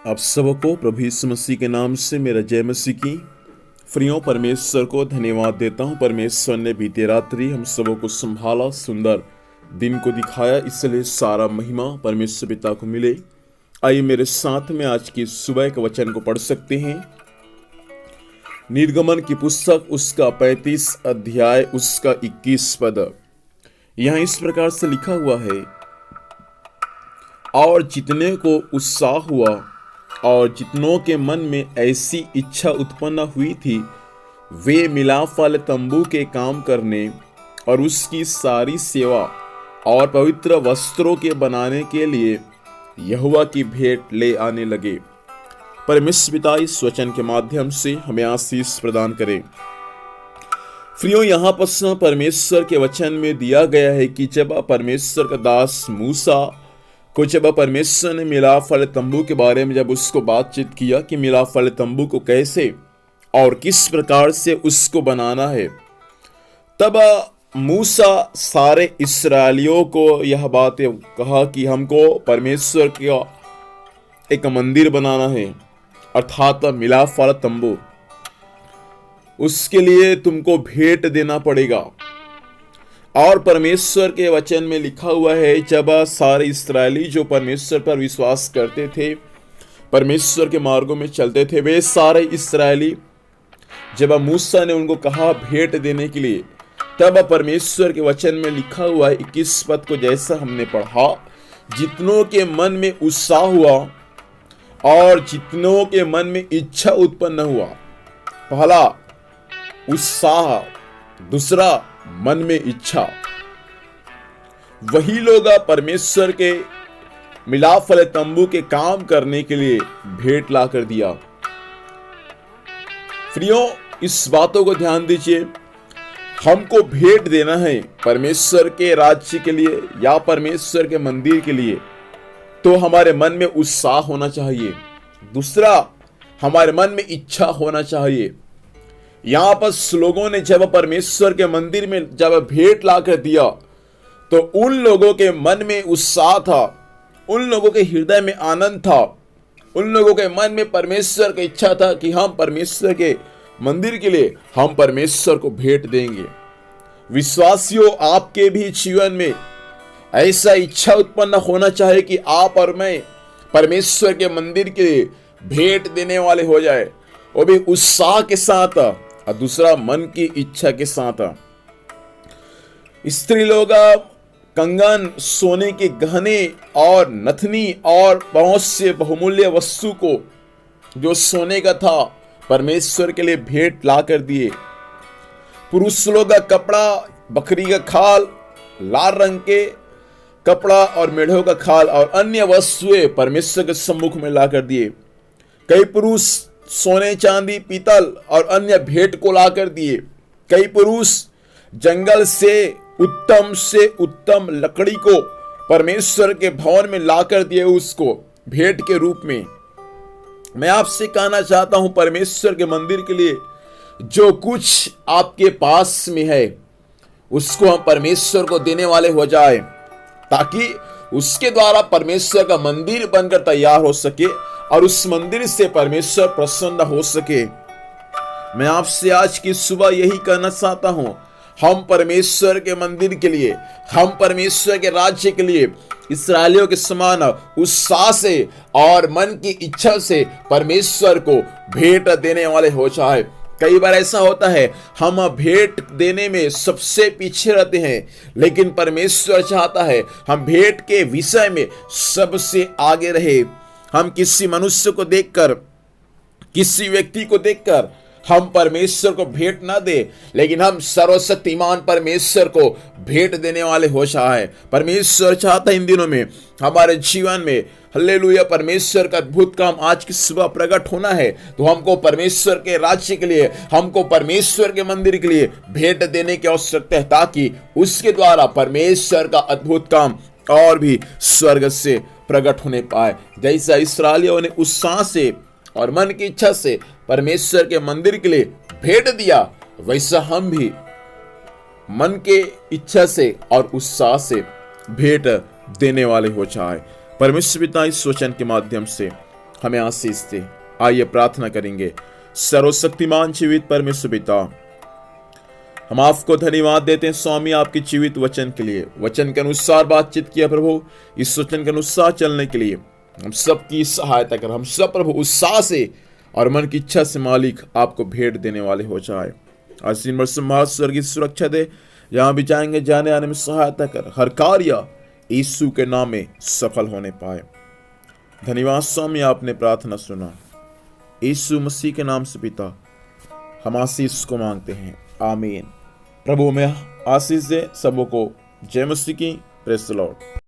आप सबको प्रभु यीशु मसीह के नाम से मेरा जय मसीह की। प्रियों, परमेश्वर को धन्यवाद देता हूँ। परमेश्वर ने बीते रात्रि हम सबों को संभाला, सुंदर दिन को दिखाया, इसलिए सारा महिमा परमेश्वर पिता को मिले। आइए मेरे साथ में आज की सुबह के वचन को पढ़ सकते हैं। निर्गमन की पुस्तक उसका 35 अध्याय उसका 21 पद। यहाँ इस प्रकार से लिखा हुआ है, और जितने को उत्साह हुआ और जितनों के मन में ऐसी इच्छा उत्पन्न हुई थी, वे मिलाप वाले तंबू के काम करने और उसकी सारी सेवा और पवित्र वस्त्रों के बनाने के लिए यहोवा की भेंट ले आने लगे। परमेश्वर पिता इस वचन के माध्यम से हमें आशीष प्रदान करे। प्रियों, यहाँ पर परमेश्वर के वचन में दिया गया है कि जब परमेश्वर का दास मूसा को जब परमेश्वर ने मिलाप वाले तंबू के बारे में जब उसको बातचीत किया कि मिलाप वाले तंबू को कैसे और किस प्रकार से उसको बनाना है, तब मूसा सारे इस्राएलियों को यह बात कहा कि हमको परमेश्वर का एक मंदिर बनाना है, अर्थात मिलाप वाला तंबू। उसके लिए तुमको भेंट देना पड़ेगा। और परमेश्वर के वचन में लिखा हुआ है, जब सारे इस्राएली जो परमेश्वर पर विश्वास करते थे, परमेश्वर के मार्गों में चलते थे, वे सारे इस्राएली जब मूसा ने उनको कहा भेंट देने के लिए, तब परमेश्वर के वचन में लिखा हुआ है 21 पद को जैसा हमने पढ़ा, जितनों के मन में उत्साह हुआ और जितनों के मन में इच्छा उत्पन्न हुआ। पहला उत्साह, दूसरा मन में इच्छा। वही लोग परमेश्वर के मिलाप वाले तंबू के काम करने के लिए भेंट ला कर दिया। प्रियों, इस बातों को ध्यान दीजिए, हमको भेंट देना है परमेश्वर के राज्य के लिए या परमेश्वर के मंदिर के लिए, तो हमारे मन में उत्साह होना चाहिए। दूसरा, हमारे मन में इच्छा होना चाहिए। यहां पर लोगों ने जब परमेश्वर के मंदिर में जब भेंट लाकर दिया, तो उन लोगों के मन में उत्साह था, उन लोगों के हृदय में आनंद था, उन लोगों के मन में परमेश्वर की इच्छा था कि हम परमेश्वर के मंदिर के लिए हम परमेश्वर को भेंट देंगे। विश्वासियों, आपके भी जीवन में ऐसा इच्छा उत्पन्न होना चाहिए कि आप और मैं परमेश्वर के मंदिर के लिए भेंट देने वाले हो जाए, वो भी उत्साह के साथ और दूसरा मन की इच्छा के साथ। स्त्री लोग कंगन, सोने के गहने और नथनी और बहुत से बहुमूल्य वस्तु को जो सोने का था परमेश्वर के लिए भेंट ला कर दिए। पुरुष लोग का कपड़ा, बकरी का खाल, लाल रंग के कपड़ा और मेढ़ों का खाल और अन्य वस्तुएं परमेश्वर के सम्मुख में ला कर दिए। कई पुरुष सोने, चांदी, पीतल और अन्य भेंट को लाकर दिए। कई पुरुष जंगल से उत्तम लकड़ी को परमेश्वर के भवन में लाकर दिए, उसको भेंट के रूप में। मैं आपसे कहना चाहता हूं, परमेश्वर के मंदिर के लिए जो कुछ आपके पास में है उसको हम परमेश्वर को देने वाले हो जाए, ताकि उसके द्वारा परमेश्वर का मंदिर बनकर तैयार हो सके और उस मंदिर से परमेश्वर प्रसन्न हो सके। मैं आपसे आज की सुबह यही कहना चाहता हूं, हम परमेश्वर के मंदिर के लिए, हम परमेश्वर के राज्य के लिए इस्राएलियों के समान उत्साह से और मन की इच्छा से परमेश्वर को भेंट देने वाले हो जाए। कई बार ऐसा होता है, हम भेंट देने में सबसे पीछे रहते हैं, लेकिन परमेश्वर चाहता है हम भेंट के विषय में सबसे आगे रहे। हम किसी मनुष्य को देखकर, किसी व्यक्ति को देखकर हम परमेश्वर को भेंट ना दे, लेकिन हम सर्वशक्तिमान परमेश्वर को भेंट देने वाले हो जाए। परमेश्वर चाहता है इन दिनों में हमारे जीवन में, हालेलुया, परमेश्वर का अद्भुत काम आज की सुबह प्रकट होना है, तो हमको परमेश्वर के राज्य के लिए, हमको परमेश्वर के मंदिर के लिए भेंट देने की आवश्यकता है, ताकि उसके द्वारा परमेश्वर का अद्भुत काम और भी स्वर्ग से प्रकट होने पाए। जैसा इस्राएलियों ने उत्साह से और मन की इच्छा से परमेश्वर के मंदिर के लिए भेंट दिया, वैसा हम भी मन के इच्छा से और उत्साह से भेंट देने वाले हो जाए। परमेश्वर पिता इस वचन के माध्यम से हमें आशीष दे। आइए प्रार्थना करेंगे। सर्वशक्तिमान जीवित परमेश्वर पिता, हम आपको धन्यवाद देते हैं स्वामी आपके जीवित वचन के लिए, वचन के अनुसार बातचीत किया प्रभु। इस वचन के अनुसार चलने के लिए हम सबकी सहायता कर। हम सब प्रभु उत्साह से और मन की इच्छा से मालिक आपको भेंट देने वाले हो जाए। आज दिन भर संभाल, स्वर्गीय सुरक्षा दे। जहां भी जाएंगे जाने आने में सहायता कर। हर कार्य यीशु के नाम में सफल होने पाए। धन्यवाद स्वामी, आपने प्रार्थना सुना। यीशु मसीह के नाम से पिता हम आशीष को मांगते हैं, आमीन। प्रभु में आशीष दे सबों को। जय मसीह की। Praise the Lord.